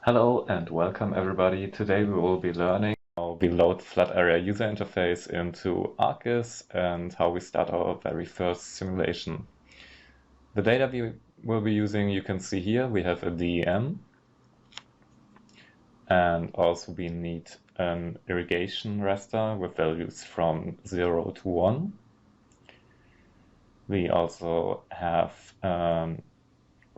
Hello and welcome everybody. Today we will be learning how we load FloodArea user interface into ArcGIS and how we start our very first simulation. The data we will be using, you can see here, we have a DEM and also we need an irrigation raster with values from 0 to 1. We also have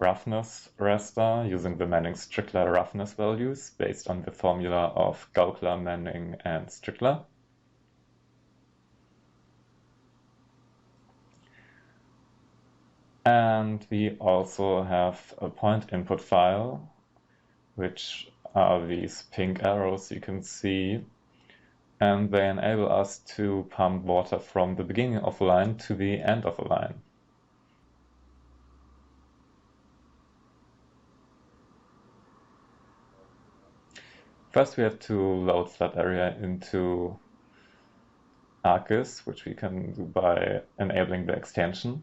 roughness raster using the Manning-Strickler roughness values based on the formula of Gaukler, Manning, and Strickler. And we also have a point input file, which are these pink arrows you can see, and they enable us to pump water from the beginning of a line to the end of a line. First, we have to load FloodArea into ArcGIS, which we can do by enabling the extension.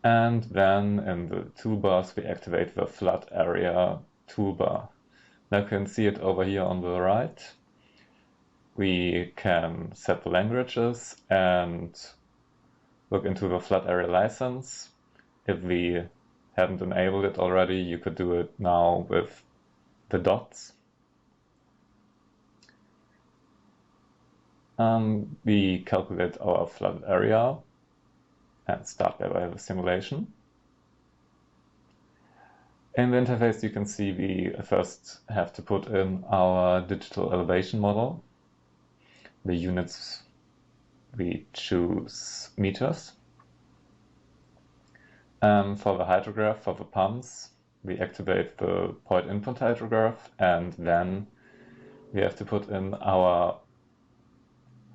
And then in the toolbars, we activate the FloodArea toolbar. Now you can see it over here on the right. We can set the languages and look into the FloodArea license. If we hadn't enabled it already, you could do it now with the dots. We calculate our flood area and start by the simulation. In the interface, you can see we first have to put in our digital elevation model. The units, we choose meters. For the hydrograph, for the pumps, we activate the point input hydrograph, and then we have to put in our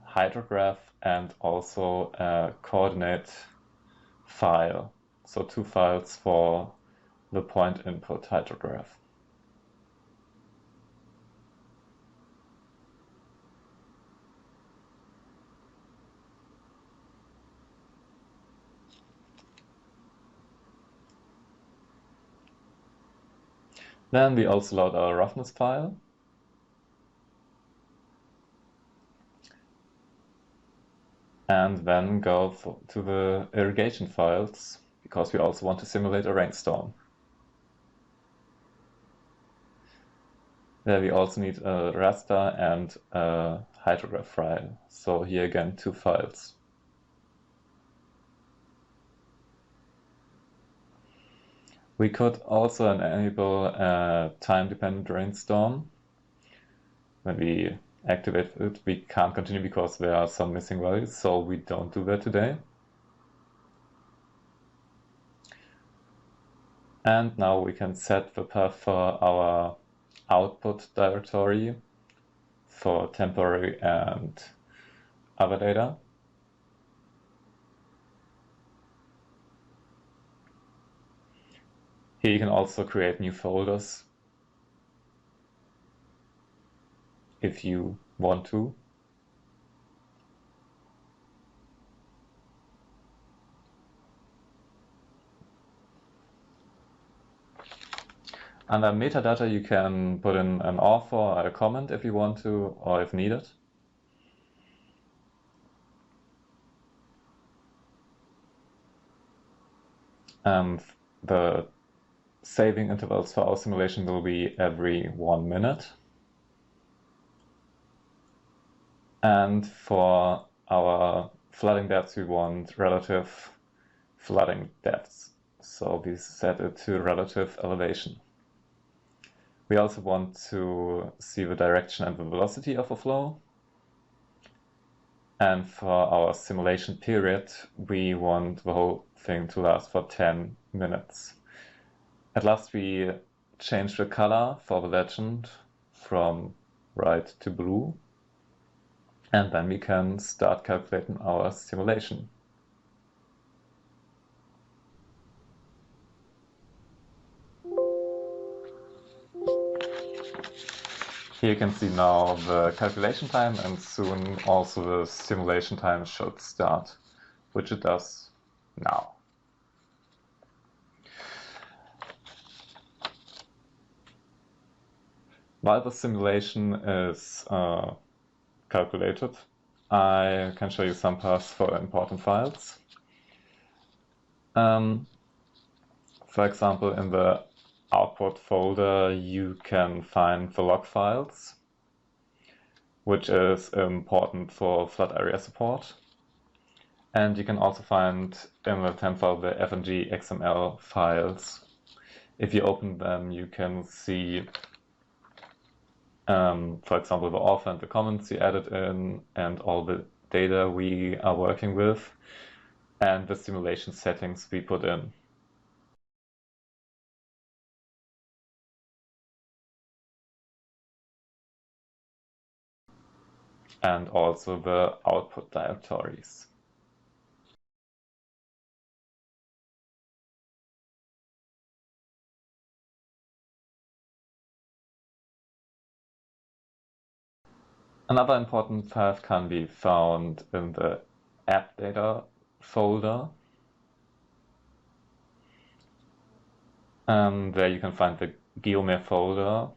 hydrograph and also a coordinate file. So two files for the point input hydrograph. Then we also load our roughness file. And then go to the irrigation files, because we also want to simulate a rainstorm. There we also need a raster and a hydrograph file. So here again, two files. We could also enable a time-dependent rainstorm. When we activate it, we can't continue because there are some missing values, so we don't do that today. And now we can set the path for our output directory for temporary and other data. Here you can also create new folders if you want to. Under metadata, you can put in an author or a comment if you want to, or if needed. The saving intervals for our simulation will be every 1 minute. And for our flooding depths, we want relative flooding depths. So we set it to relative elevation. We also want to see the direction and the velocity of a flow. And for our simulation period, we want the whole thing to last for 10 minutes. At last, we change the color for the legend from white to blue. And then we can start calculating our simulation. Here you can see now the calculation time, and soon also the simulation time should start, which it does now. While the simulation is calculated, I can show you some paths for important files. For example, in the output folder, you can find the log files, which is important for FloodArea support. And you can also find in the temp file the FNG XML files. If you open them, you can see, for example, the author and the comments you added in, and all the data we are working with, and the simulation settings we put in. And also the output directories. Another important path can be found in the app data folder. There you can find the Geomir folder,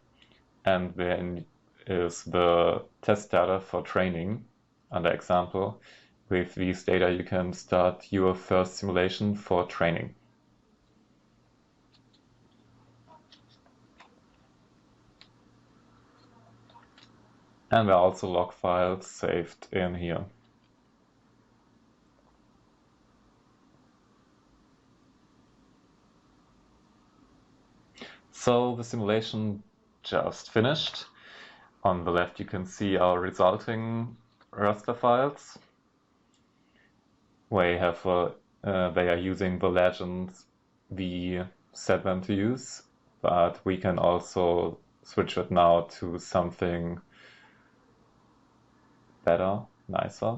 and there is the test data for training under example. With these data you can start your first simulation for training. And there are also log files saved in here. So the simulation just finished. On the left you can see our resulting raster files. They are using the legends we set them to use, but we can also switch it now to something better, nicer.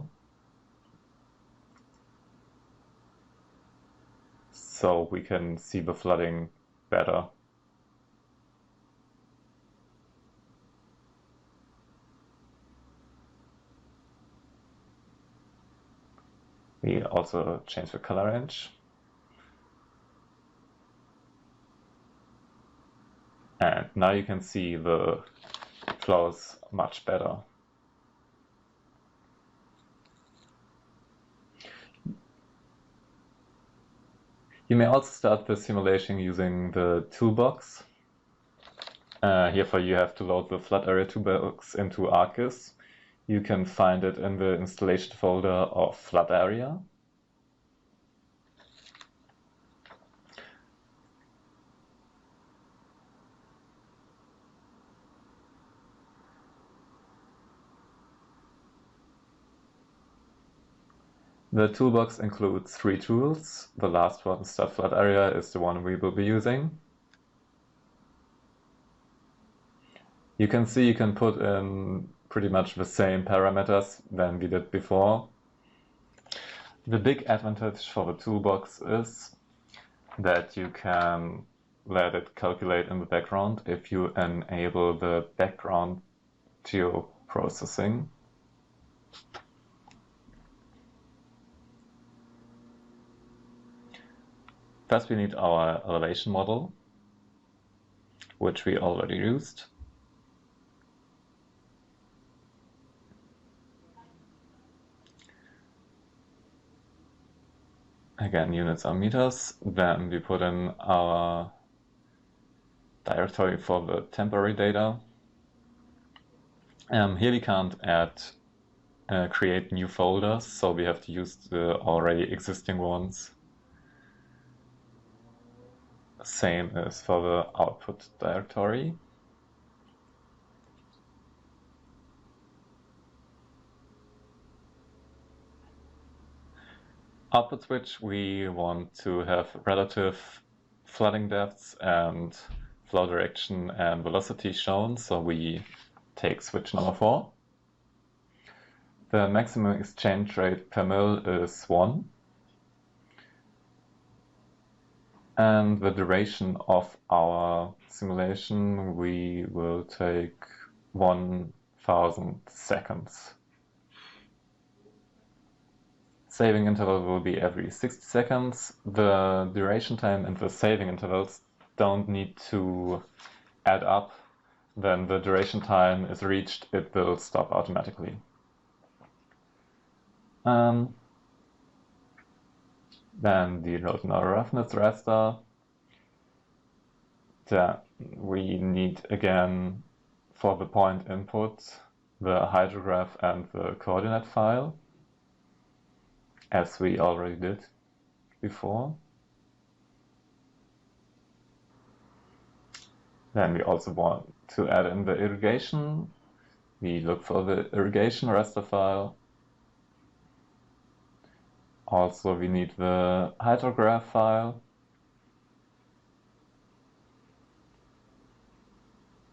So we can see the flooding better. We also change the color range. And now you can see the flows much better. You may also start the simulation using the toolbox. Herefore you have to load the FloodArea toolbox into Arcus. You can find it in the installation folder of FloodArea. The toolbox includes 3 tools. The last one, Start FloodArea, is the one we will be using. You can see you can put in pretty much the same parameters than we did before. The big advantage for the toolbox is that you can let it calculate in the background if you enable the background geoprocessing. First we need our elevation model, which we already used. Again, units are meters. Then we put in our directory for the temporary data. Here we can't create new folders, so we have to use the already existing ones. Same as for the output directory. Output switch, we want to have relative flooding depths and flow direction and velocity shown, so we take switch number 4. The maximum exchange rate per mil is 1. And the duration of our simulation, we will take 1000 seconds. Saving interval will be every 60 seconds. The duration time and the saving intervals don't need to add up, when the duration time is reached, it will stop automatically. Then the load node roughness raster. We need again for the point input the hydrograph and the coordinate file, as we already did before. Then we also want to add in the irrigation. We look for the irrigation raster file. Also, we need the hydrograph file.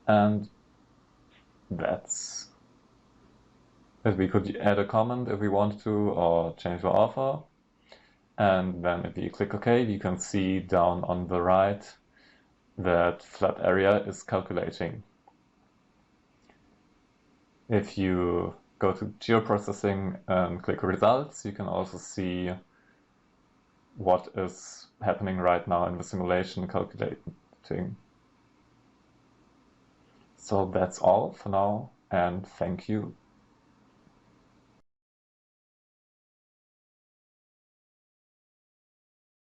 And that's it. We could add a comment if we want to, or change the author. And then if you click OK, you can see down on the right that FloodArea is calculating. If you go to geoprocessing and click results, you can also see what is happening right now in the simulation calculating. So that's all for now, and thank you.